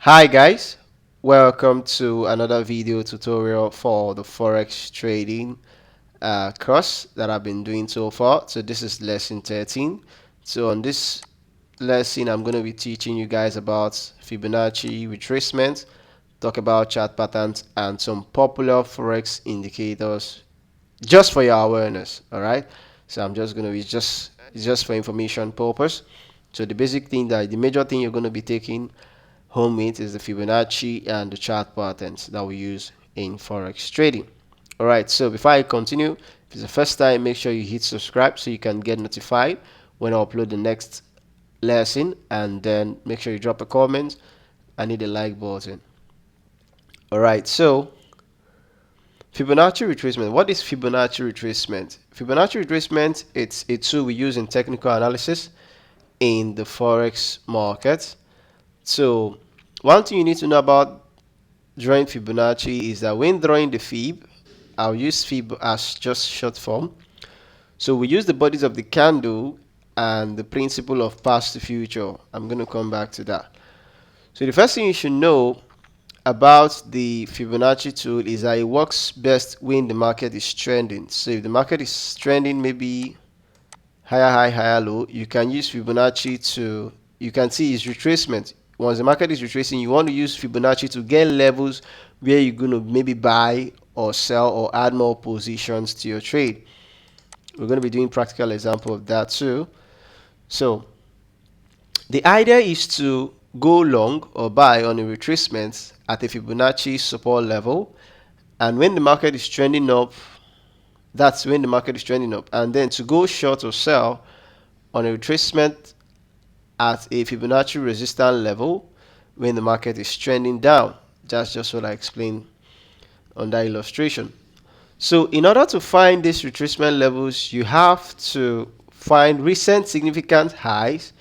Hi guys, welcome to another video tutorial for the Forex trading course that I've been doing so far. So this is lesson 13. So on this lesson, I'm going to be teaching you guys about Fibonacci retracement, talk about chart patterns and some popular Forex indicators just for your awareness. All right. So I'm just going to be just for information purpose. So the major thing you're going to be taking home with is the Fibonacci and the chart patterns that we use in Forex trading. Alright, so before I continue, if it's the first time, make sure you hit subscribe so you can get notified when I upload the next lesson, and then make sure you drop a comment and hit the like button. Alright, so Fibonacci retracement. What is Fibonacci retracement? Fibonacci retracement, it's a tool we use in technical analysis in the Forex market. So one thing you need to know about drawing Fibonacci is that when drawing the Fib, I'll use Fib as just short form. So we use the bodies of the candle and the principle of past to future. I'm going to come back to that. So the first thing you should know about the Fibonacci tool is that it works best when the market is trending. So if the market is trending maybe higher high, higher low, you can use Fibonacci to, you can see its retracement. Once the market is retracing, you want to use Fibonacci to get levels where you're going to maybe buy or sell or add more positions to your trade. We're going to be doing practical example of that too. So the idea is to go long or buy on a retracement at a Fibonacci support level, and when the market is trending up, that's when the market is trending up, and then to go short or sell on a retracement at a Fibonacci resistance level when the market is trending down. That's just what I explained on that illustration. So in order to find these retracement levels, you have to find recent significant highs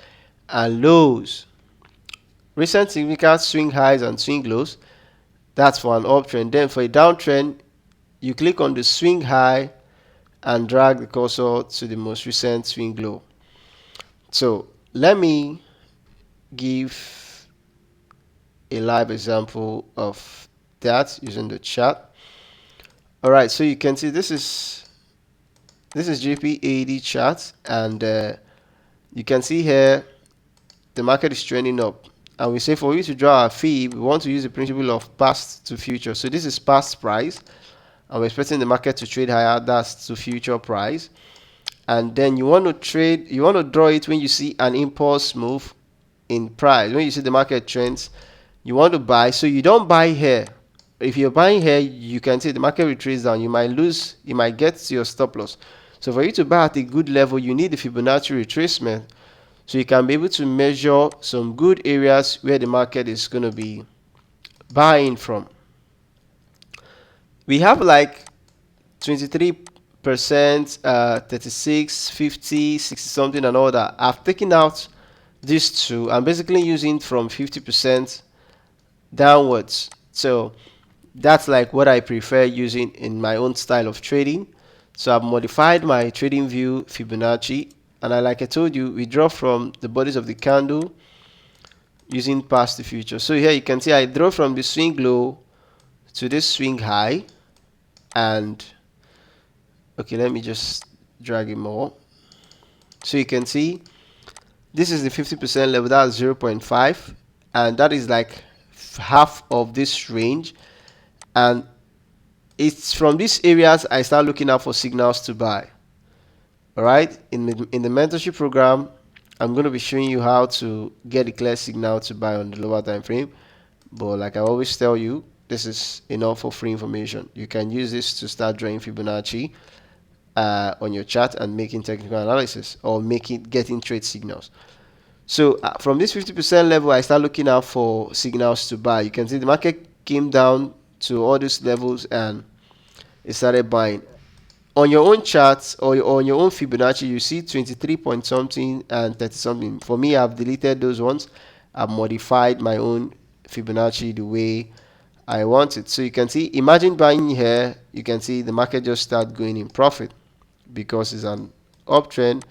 and lows. Recent significant swing highs and swing lows, that's for an uptrend. Then for a downtrend, you click on the swing high and drag the cursor to the most recent swing low. So let me give a live example of that using the chart. Alright, so you can see this is JP80 chart, and you can see here the market is trending up, and we say for you to draw a fib, we want to use the principle of past to future. So this is past price, and we're expecting the market to trade higher, that's to future price. And then you want to draw it when you see an impulse move in price. When you see the market trends, you want to buy, so you don't buy here. If you're buying here, you can see the market retraces down, you might lose, you might get to your stop loss. So for you to buy at a good level, you need the Fibonacci retracement, so you can be able to measure some good areas where the market is going to be buying from. We have like 23%, 36, 50, 60 something and all that. I've taken out these two. I'm basically using from 50% downwards. So that's like what I prefer using in my own style of trading. So I've modified my trading view Fibonacci, and like I told you, we draw from the bodies of the candle using past to future. So here you can see I draw from the swing low to this swing high, and okay, let me just drag it more. So you can see this is the 50% level, that's 0.5, and that is like half of this range. And it's from these areas I start looking out for signals to buy. Alright, in the mentorship program, I'm going to be showing you how to get a clear signal to buy on the lower time frame. But like I always tell you, this is enough for free information. You can use this to start drawing Fibonacci on your chart and making technical analysis, or getting trade signals. So from this 50% level, I start looking out for signals to buy. You can see the market came down to all these levels and it started buying. On your own charts or on your own Fibonacci, you see 23 point something and 30 something. For me, I've deleted those ones. I've modified my own Fibonacci the way I want it. So you can see, imagine buying here, you can see the market just start going in profit because it's an uptrend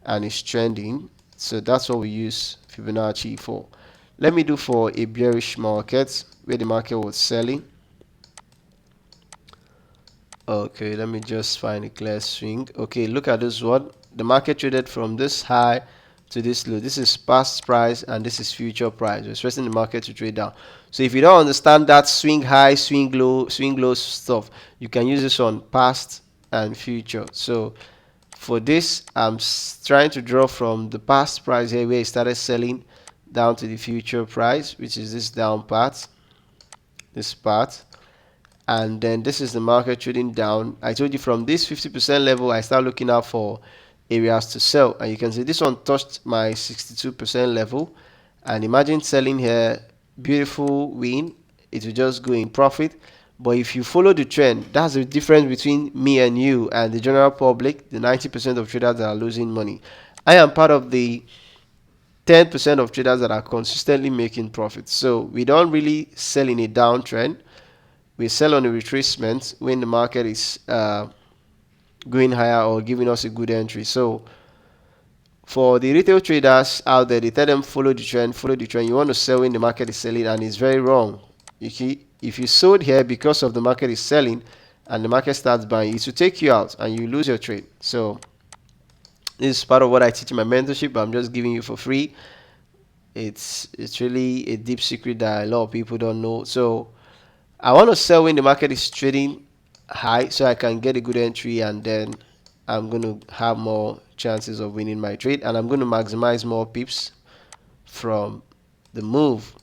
and it's trending. So that's what we use Fibonacci for. Let me do for a bearish market where the market was selling. Okay, let me just find a clear swing. Okay, look at this one. The market traded from this high to this low. This is past price and this is future price. We're expecting the market to trade down. So if you don't understand that swing high, swing low stuff, you can use this on past and future. So for this, I'm trying to draw from the past price here where it started selling down to the future price, which is this down part, this part. And then this is the market trading down. I told you from this 50% level, I start looking out for areas to sell, and you can see this one touched my 62% level. And imagine selling here, beautiful win, it will just go in profit. But if you follow the trend, that's the difference between me and you and the general public, the 90% of traders that are losing money. I am part of the 10% of traders that are consistently making profits. So we don't really sell in a downtrend. We sell on a retracement when the market is going higher or giving us a good entry. So for the retail traders out there, they tell them follow the trend, follow the trend. You want to sell when the market is selling, and it's very wrong. If you sold here because of the market is selling and the market starts buying, it will take you out and you lose your trade. So this is part of what I teach in my mentorship, but I'm just giving you for free. It's really a deep secret that a lot of people don't know. So I want to sell when the market is trading high so I can get a good entry, and then I'm going to have more chances of winning my trade, and I'm going to maximize more pips from the move.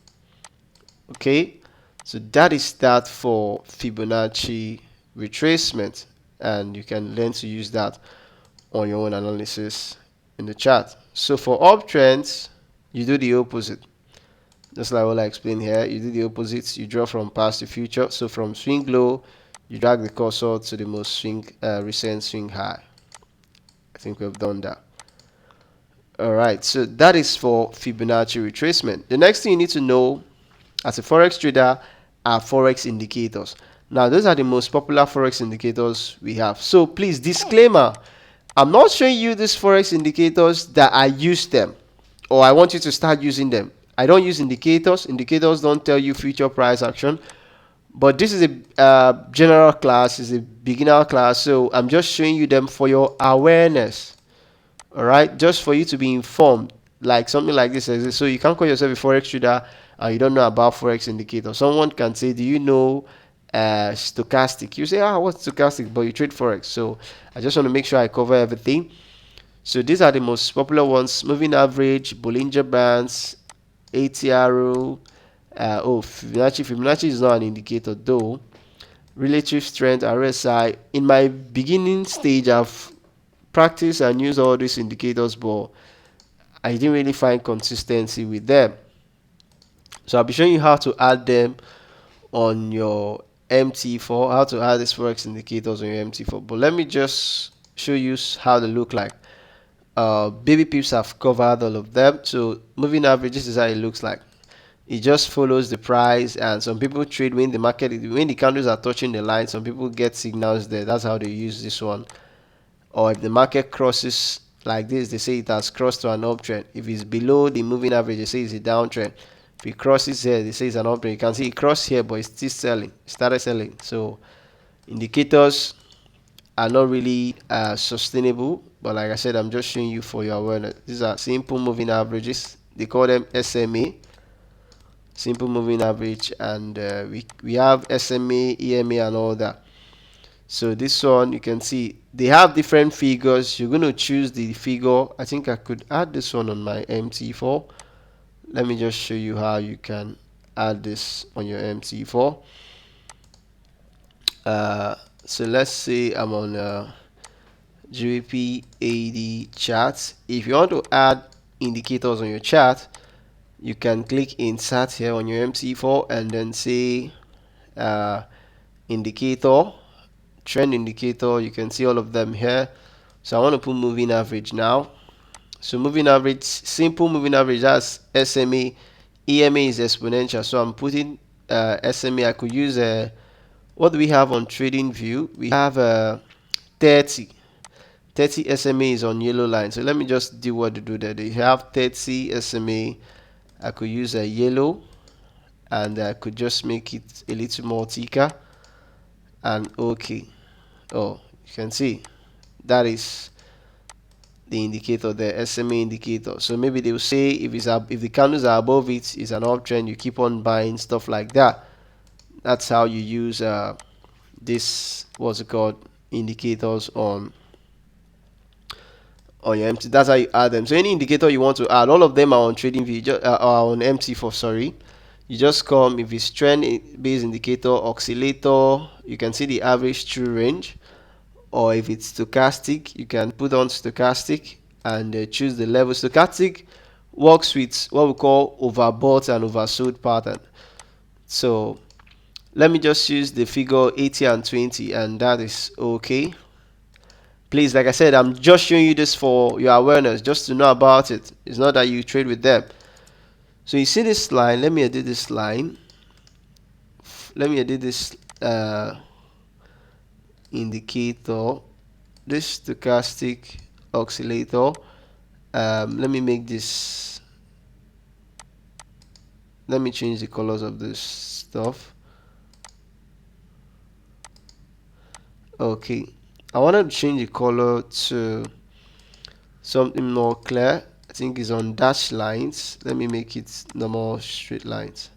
Okay, so that is that for Fibonacci retracement, and you can learn to use that on your own analysis in the chart. So for uptrends, you do the opposite. Just like what I explained here, you do the opposite. You draw from past to future. So from swing low, you drag the cursor to the most recent swing high. I think we've done that. Alright, so that is for Fibonacci retracement. The next thing you need to know as a Forex trader are Forex indicators. Now, those are the most popular Forex indicators we have. So please, disclaimer, I'm not showing you these Forex indicators that I use them or I want you to start using them. I don't use indicators. Indicators don't tell you future price action. But this is a general class, is a beginner class. So I'm just showing you them for your awareness. Alright, just for you to be informed. Like something like this exists. So you can't call yourself a Forex trader and you don't know about Forex indicators. Someone can say, do you know stochastic? You say, what's stochastic? But you trade Forex. So I just want to make sure I cover everything. So these are the most popular ones: moving average, Bollinger Bands, ATRO. Fibonacci is not an indicator though. Relative strength, RSI. In my beginning stage, I've practiced and used all these indicators, but I didn't really find consistency with them. So I'll be showing you how to add them on your MT4, how to add these Forex indicators on your MT4. But let me just show you how they look like. Baby pips have covered all of them. So moving average, this is how it looks like. It just follows the price, and some people trade when the market, when the candles are touching the line. Some people get signals there. That's how they use this one. Or if the market crosses like this, they say it has crossed to an uptrend. If it's below the moving average, they say it's a downtrend. If it crosses here, they say it's an uptrend. You can see it crossed here, but it's still selling. It started selling. So indicators are not really sustainable, but like I said, I'm just showing you for your awareness. These are simple moving averages. They call them SMA, simple moving average, and we have SMA, EMA, and all that. So this one, you can see they have different figures. You're going to choose the figure. I think I could add this one on my MT4. Let me just show you how you can add this on your MT4. So let's say I'm on EURJPY AD chart. If you want to add indicators on your chart, you can click insert here on your MT4 and then say indicator, trend indicator. You can see all of them here. So I want to put moving average now. So moving average, simple moving average, that's SMA. EMA is exponential. So I'm putting SMA. I could use what do we have on trading view? We have 30 SMA is on yellow line. So let me just do what to do there. They have 30 SMA, I could use a yellow, and I could just make it a little more thicker, and okay. Oh, you can see that is the indicator, the SMA indicator. So maybe they will say if it's up, if the candles are above it, it's an uptrend. You keep on buying stuff like that. That's how you use this, what's it called, indicators on your MT. That's how you add them. So any indicator you want to add, all of them are on TradingView, are on MT4. Sorry, you just come, if it's trend based indicator, oscillator, you can see the average true range, or if it's stochastic, you can put on stochastic and choose the level. Stochastic works with what we call overbought and oversold pattern. So let me just use the figure 80 and 20, and that is okay. Please, like I said, I'm just showing you this for your awareness, just to know about it. It's not that you trade with them. So you see this line. Let me edit this line. Let me edit this indicator, this stochastic oscillator. Let me make this, let me change the colors of this stuff. Okay, I wanted to change the color to something more clear. I think it's on dashed lines. Let me make it normal straight lines.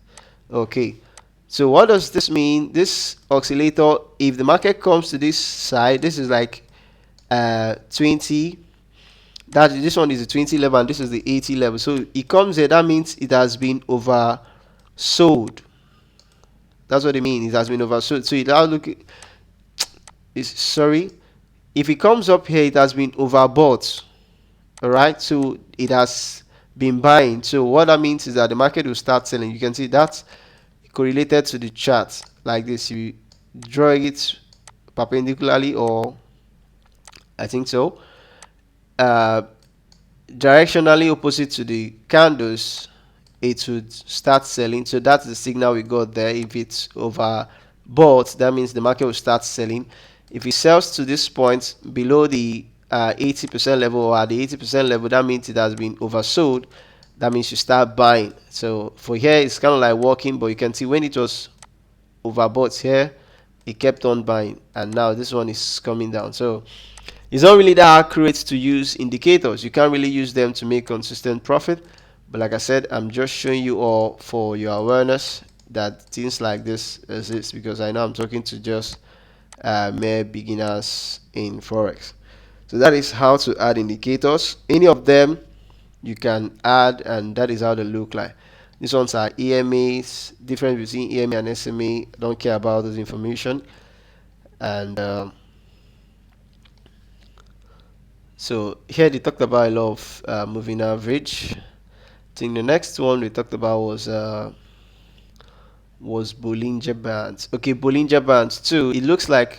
Okay, so what does this mean? This oscillator, if the market comes to this side, this is like 20, that this one is the 20 level and this is the 80 level. So it comes here, that means it has been oversold. That's what it means. It has been oversold. So it now look is, sorry, if it comes up here, it has been overbought. All right, so it has been buying. So what that means is that the market will start selling. You can see that's correlated to the chart like this. You draw it perpendicularly, or I think so, uh, directionally opposite to the candles, it would start selling. So that's the signal we got there. If it's overbought, that means the market will start selling. If it sells to this point below the 80% level, or at the 80% level, that means it has been oversold. That means you start buying. So for here, it's kind of like walking, but you can see when it was overbought here, it kept on buying, and now this one is coming down. So it's not really that accurate to use indicators. You can't really use them to make consistent profit. But like I said, I'm just showing you all for your awareness that things like this exist, because I know I'm talking to just mere beginners in Forex. So that is how to add indicators. Any of them you can add, and that is how they look like. These ones are EMAs, difference between EMA and SMA. Don't care about this information. And so here they talked about a lot of moving average. I think the next one we talked about was Bollinger Bands. Okay, Bollinger Bands too. It looks like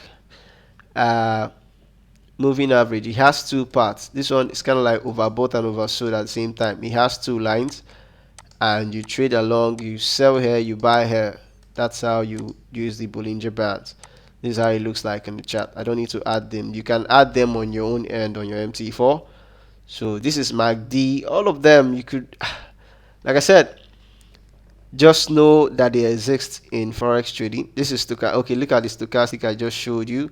moving average. It has two parts. This one is kind of like overbought and oversold at the same time. It has two lines, and you trade along. You sell here, you buy here. That's how you use the Bollinger Bands. This is how it looks like in the chart. I don't need to add them. You can add them on your own end on your MT4. So this is MACD. All of them you could, like I said, just know that they exist in Forex trading. This is stochastic. Okay, look at the stochastic I just showed you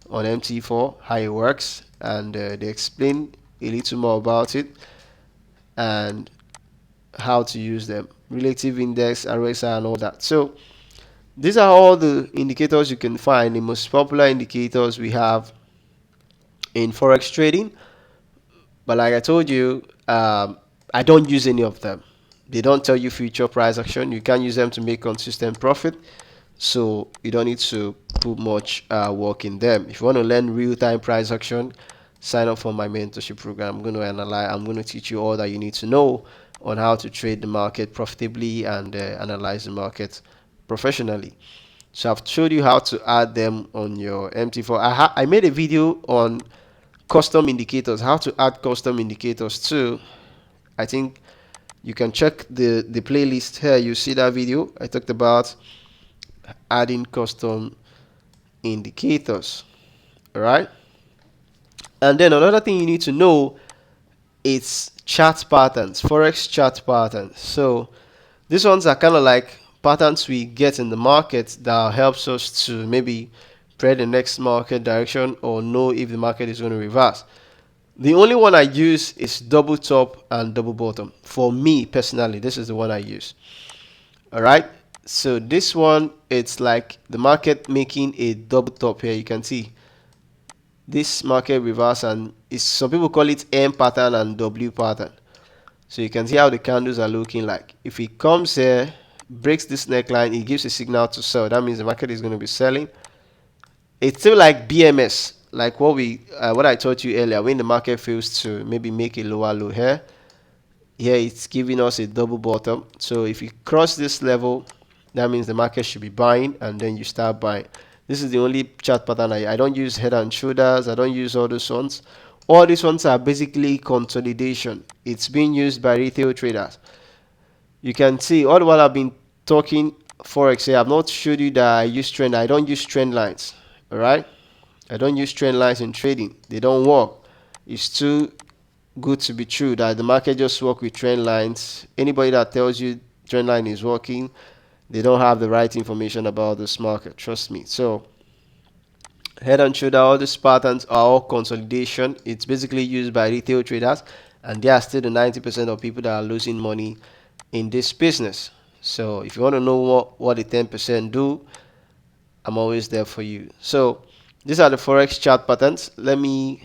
on MT4, how it works, and they explain a little more about it and how to use them. Relative index, RSI, and all that. So these are all the indicators you can find, the most popular indicators we have in Forex trading. But like I told you, I don't use any of them. They don't tell you future price action. You can't use them to make consistent profit. So you don't need to put much work in them. If you want to learn real-time price action, sign up for my mentorship program. I'm going to analyze. I'm going to teach you all that you need to know on how to trade the market profitably and analyze the market professionally. So I've showed you how to add them on your MT4. I made a video on custom indicators, how to add custom indicators too. I think you can check the playlist here. You see that video. I talked about adding custom indicators. All right. And then another thing you need to know is chart patterns, forex chart patterns. So these ones are kind of like patterns we get in the market that helps us to maybe predict the next market direction or know if the market is going to reverse. The only one I use is double top and double bottom. For me personally, this is the one I use. All right. So this one, it's like the market making a double top here. You can see this market reverse, and it's, some people call it M pattern and W pattern. So you can see how the candles are looking like. If it comes here, breaks this neckline, it gives a signal to sell. That means the market is going to be selling. It's still like BMS, like what I taught you earlier. When the market fails to maybe make a lower low here, it's giving us a double bottom. So if you cross this level, that means the market should be buying, and then you start buying. This is the only chart pattern I don't use head and shoulders. I don't use all those ones. All these ones are basically consolidation. It's being used by retail traders. You can see all the while I've been talking forex here, I've not showed you that I use trend. I don't use trend lines. All right, I don't use trend lines in trading. They don't work. It's too good to be true that the market just work with trend lines. Anybody that tells you trend line is working, they don't have the right information about this market. Trust me. So head and shoulder, all these patterns are all consolidation. It's basically used by retail traders, and they are still the 90% of people that are losing money in this business. So if you want to know what the 10% do, I'm always there for you. So these are the forex chart patterns. Let me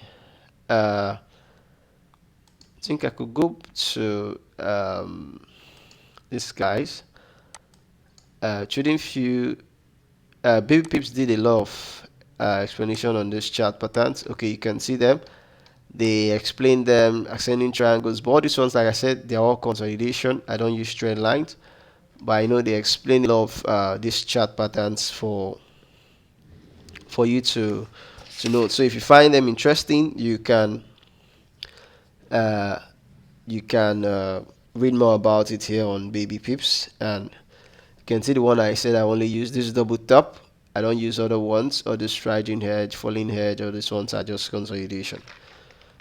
think I could go to these guys. Trading few baby pips did a lot of explanation on this chart patterns. Okay, you can see them. They explain them, ascending triangles, but all these ones, like I said, they're all consolidation. I don't use trend lines, but I know they explain a lot of these chart patterns for you to know. So if you find them interesting, you can uh, read more about it here on baby pips, and you can see the one I said I only use this double top. I don't use other ones, or this striding hedge, falling hedge, or these ones are just consolidation.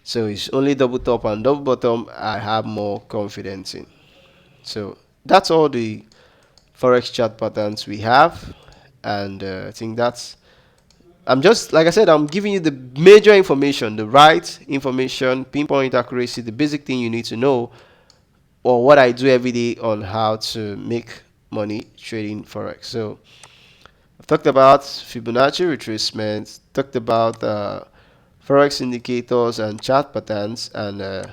So it's only double top and double bottom I have more confidence in. So that's all the forex chart patterns we have, and I think that's, I'm just, like I said, I'm giving you the major information, the right information, pinpoint accuracy, the basic thing you need to know, or what I do every day on how to make money trading forex. So I've talked about Fibonacci retracement, talked about Forex indicators and chart patterns, and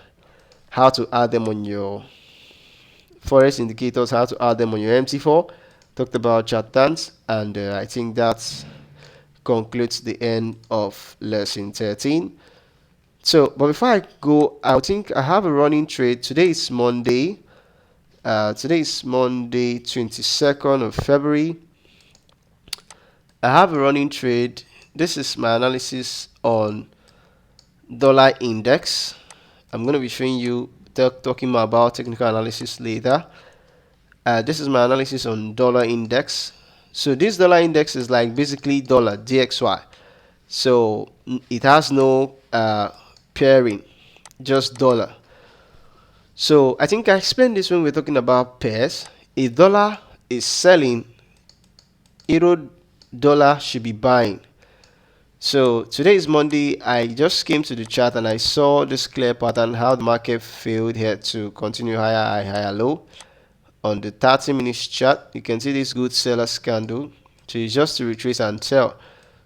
how to add them on your Forex indicators, how to add them on your MT4. Talked about chart patterns, and I think that concludes the end of lesson 13. So, but before I go, I think I have a running trade. Today is Monday. Today is Monday, 22nd of February. I have a running trade. This is my analysis on dollar index. I'm going to be showing you, talking more about technical analysis later. This is my analysis on dollar index. So this dollar index is like basically dollar DXY. So it has no pairing, just dollar. So I think I explained this when we're talking about pairs. If dollar is selling, euro dollar should be buying. So today is Monday. I just came to the chart and I saw this clear pattern, how the market failed here to continue higher high, higher low. On the 30 minutes chart, you can see this good seller's candle. So it's just to retrace and sell.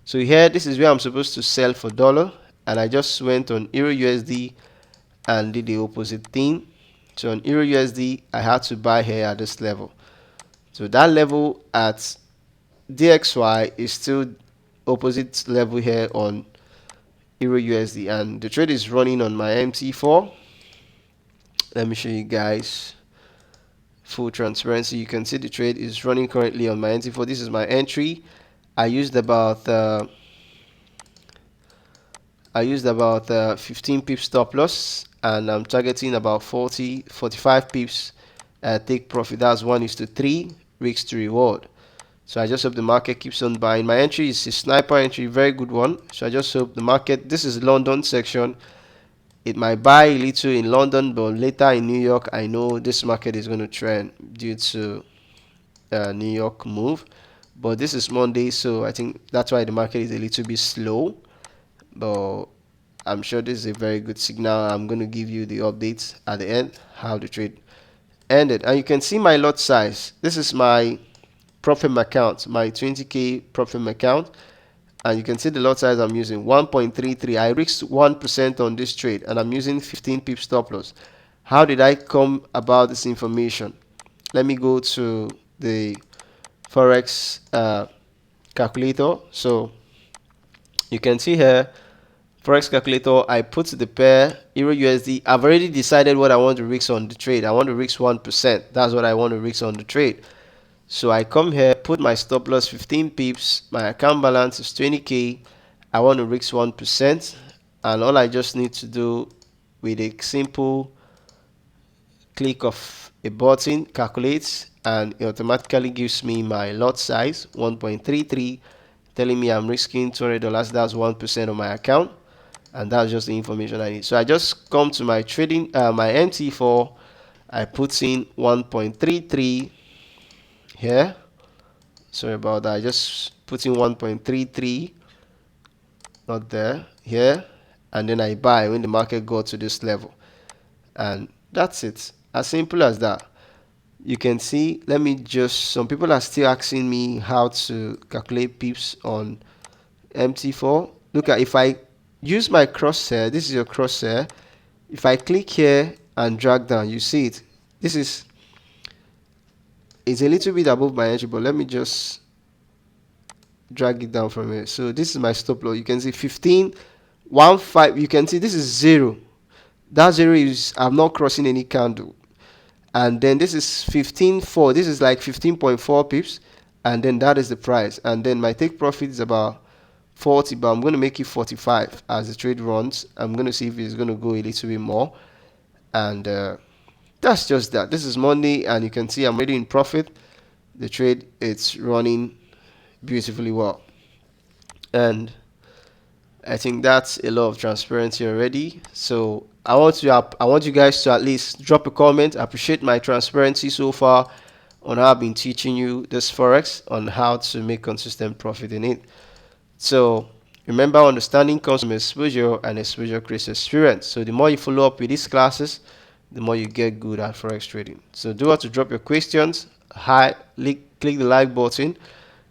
So here, this is where I'm supposed to sell for dollar, and I just went on Euro USD and did the opposite thing. So on Euro USD, I had to buy here at this level. So that level at DXY is still opposite level here on Euro USD, and the trade is running on my MT4. Let me show you guys full transparency. You can see the trade is running currently on my MT4. This is my entry. I used about 15 pips stop loss, and I'm targeting about 45 pips take profit. That's 1:3 risk to reward. So I just hope the market keeps on buying. My entry is a sniper entry, very good one. So I just hope the market, this is London section. It might buy a little in London, but later in New York, I know this market is going to trend due to New York move. But this is Monday, so I think that's why the market is a little bit slow. But I'm sure this is a very good signal. I'm going to give you the updates at the end, how the trade ended. And you can see my lot size. This is my profit account, my 20k profit account. And you can see the lot size I'm using 1.33. I risked 1% on this trade, and I'm using 15 pip stop loss. How did I come about this information? Let me go to the Forex calculator. So you can see here, Forex calculator, I put the pair Euro USD. I've already decided what I want to risk on the trade. I want to risk 1%. That's what I want to risk on the trade. So I come here, put my stop loss 15 pips. My account balance is 20k. I want to risk 1%. And all I just need to do with a simple click of a button, calculates, and it automatically gives me my lot size 1.33, telling me I'm risking $200. That's 1% of my account, and that's just the information I need. So I just come to my trading, my MT4. I put in 1.33 here. Sorry about that. I just put in 1.33, not there, here, and then I buy when the market got to this level, and that's it. As simple as that. You can see, let me just, some people are still asking me how to calculate pips on MT4. Look at, if I use my crosshair, this is your crosshair. If I click here and drag down, you see it. This is, it's a little bit above my entry, but let me just drag it down from here. So this is my stop loss. You can see 15, 1, 5. You can see this is 0. That 0 is, I'm not crossing any candle. And then this is 15.4. This is like 15.4 pips, and then that is the price. And then my take profit is about 40, but I'm going to make it 45 as the trade runs. I'm going to see if it's going to go a little bit more, and that's just that. This is Monday, and you can see I'm already in profit. The trade, it's running beautifully well, and I think that's a lot of transparency already. So I want you guys to at least drop a comment. I appreciate my transparency so far on how I've been teaching you this forex, on how to make consistent profit in it. So remember, understanding comes from exposure, and exposure creates experience. So the more you follow up with these classes, the more you get good at forex trading. So do want to drop your questions. Click the like button.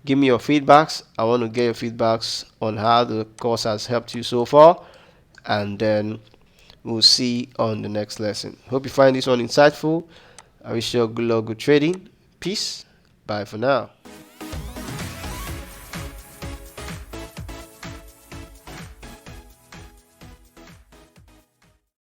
Give me your feedbacks. I want to get your feedbacks on how the course has helped you so far, and then we'll see on the next lesson. Hope you find this one insightful. I wish you good luck, good trading. Peace. Bye for now.